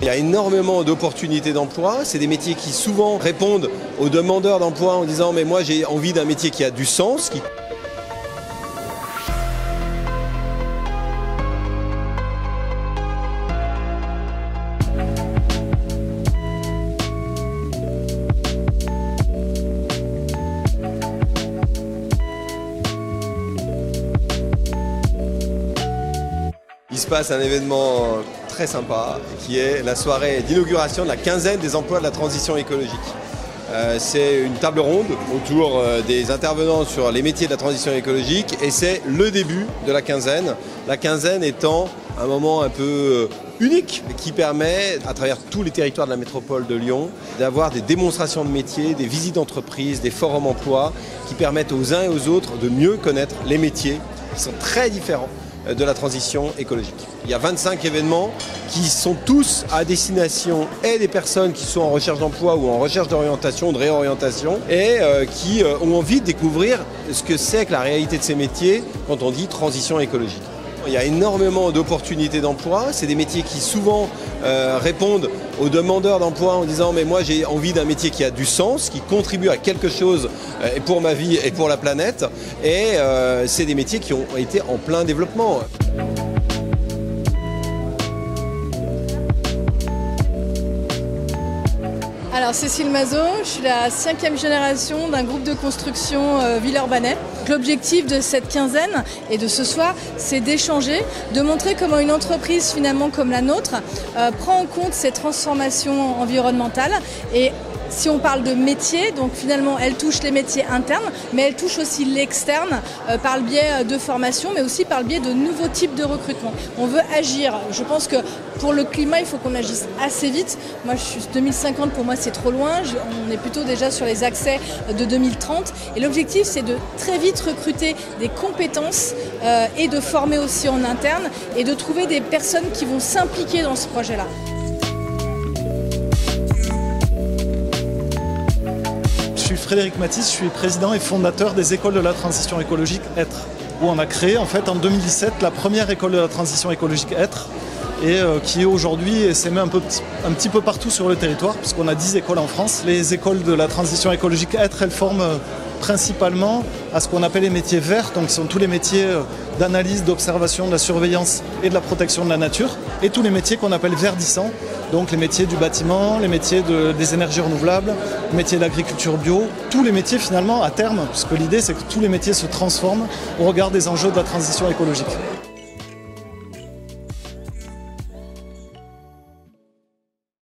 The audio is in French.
y a énormément d'opportunités d'emploi. C'est des métiers qui souvent répondent aux demandeurs d'emploi en disant « mais moi j'ai envie d'un métier qui a du sens ». Il se passe un événement très sympa qui est la soirée d'inauguration de la quinzaine des emplois de la transition écologique. C'est une table ronde autour des intervenants sur les métiers de la transition écologique et c'est le début de la quinzaine. La quinzaine étant un moment un peu unique qui permet, à travers tous les territoires de la métropole de Lyon, d'avoir des démonstrations de métiers, des visites d'entreprise, des forums emploi qui permettent aux uns et aux autres de mieux connaître les métiers qui sont très différents de la transition écologique. Il y a 25 événements qui sont tous à destination et des personnes qui sont en recherche d'emploi ou en recherche d'orientation, de réorientation et qui ont envie de découvrir ce que c'est que la réalité de ces métiers quand on dit transition écologique. Il y a énormément d'opportunités d'emploi. C'est des métiers qui souvent répondent aux demandeurs d'emploi en disant « mais moi j'ai envie d'un métier qui a du sens, qui contribue à quelque chose pour ma vie et pour la planète ». Et c'est des métiers qui ont été en plein développement. Alors Cécile Mazot, je suis la 5e génération d'un groupe de construction Villeurbanais. L'objectif de cette quinzaine et de ce soir, c'est d'échanger, de montrer comment une entreprise finalement comme la nôtre prend en compte ces transformations environnementales et si on parle de métiers, donc finalement elle touche les métiers internes, mais elle touche aussi l'externe par le biais de formation, mais aussi par le biais de nouveaux types de recrutement. On veut agir. Je pense que pour le climat, il faut qu'on agisse assez vite. Moi, je suis 2050, pour moi, c'est trop loin. On est plutôt déjà sur les accès de 2030. Et l'objectif, c'est de très vite recruter des compétences et de former aussi en interne et de trouver des personnes qui vont s'impliquer dans ce projet-là. Je suis Frédéric Mathis, je suis président et fondateur des écoles de la transition écologique Être, où on a créé en fait en 2017 la première école de la transition écologique Être et qui est aujourd'hui essaimée un petit peu partout sur le territoire puisqu'on a 10 écoles en France. Les écoles de la transition écologique Être, elles forment principalement à ce qu'on appelle les métiers verts, donc ce sont tous les métiers d'analyse, d'observation, de la surveillance et de la protection de la nature, et tous les métiers qu'on appelle verdissants, donc les métiers du bâtiment, les métiers des énergies renouvelables, les métiers d'agriculture bio, tous les métiers finalement à terme, puisque l'idée c'est que tous les métiers se transforment au regard des enjeux de la transition écologique.